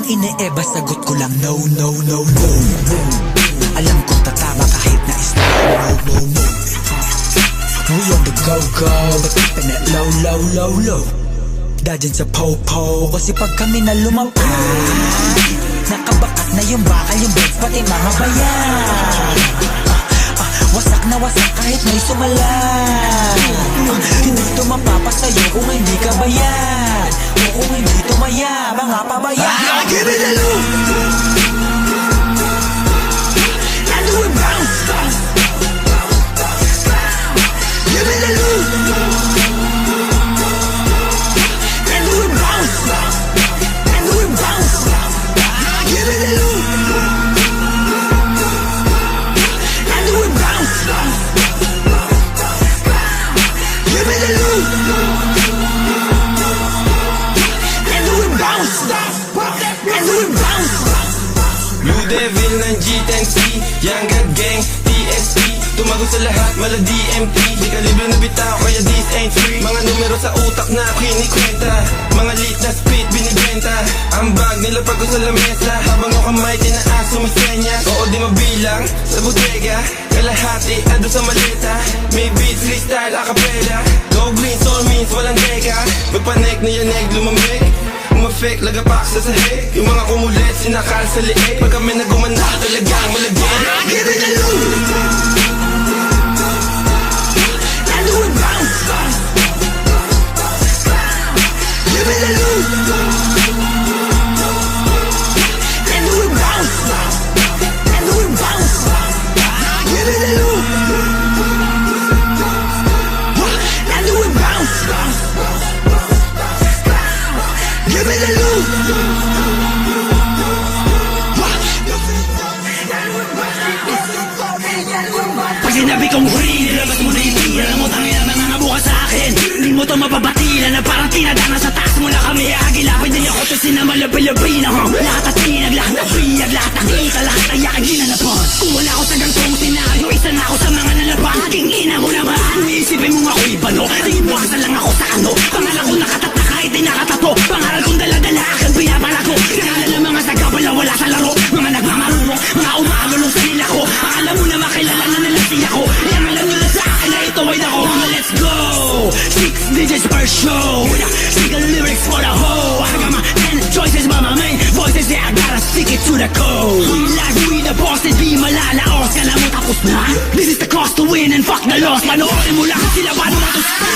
ine-eba, sagot ko lang no, no, no, no. Alam kong tatama kahit na is no, no, no. We on the go, go, but keeping it low, low, low, low. Dadyan sa po-po, kasi pag kami na lumampas, nakabakat na yung bakal, yung beds, pati mga bayan. Wasak na wasak kahit may sumala. Hindi ito mapapasayo kung hindi ka bayan, o kung hindi tumaya, mga pabayan. Give it a look, and do it bounce. Give it a look, and do it bounce, and do it bounce. Give it a look, and do it bounce. Give it a look, and do it bounce, and do it bounce. Blue Devil ng G10C, Young God Gang, TSP. Tumago sa lahat, mala DMT. Di ka libre na bitaw, kaya this ain't free. Mga numero sa utak na kinikwenta, mga lit na spit binibenta. Ang bag nila pag sa lamesa, habang ang kamay tinaas sumisenya. Oo di mabilang, sa bodega kalahati, ando sa maleta. May beats, freestyle, acapella. Go green, soul means walang teka. Magpanek na yan, egg lumamig. Umafek, lagapak sa sahig. Yung mga kumulit, sinakal sa liig. Pag kami nagumanda, talagang malagyan. Give it a look, and do it bounce. Give it a look, and do it bounce, and do it bounce. Give it a look, and do it bounce. Give it a look. Pag sinabi kong huli, nilabas mo na yung tira. Alam mo, tangin ang nangangabuka sa akin. Hindi mo to mapabatila na parang tinadana sa taas mo na kami. Agilapin din ako to sinamalabi-labi na nakatatinag lahat na piyag, lahat na kita, lahat na yakin ginanapon. Kung wala ako sa gantong senaryo, isa na ako sa mga nalabas. Aking ina mo naman, iisipin mo ako'y bano. Tingin mo asa lang ako sa ano. Pangalan ko nakatata kahit di nakatato. Pangalan kong dala-dala aking pinapala ko. Sinala ng mga sagabala wala sa laro. Mga nagmamarunong, mga umagalong sa nila ko. Alam mo na makilala na nila siya ko. Yan alam nila sa akin na ito ay ako. Mga let's go, 6 digits per show. Single lyrics for the hoe. I got my 10 choices but my main voices, yeah, I gotta stick it to the code. We like we the bosses, di malalaos. Kala mo tapos na? This is the cost to win and fuck the loss. Panoorin mo lang sila paano matusta.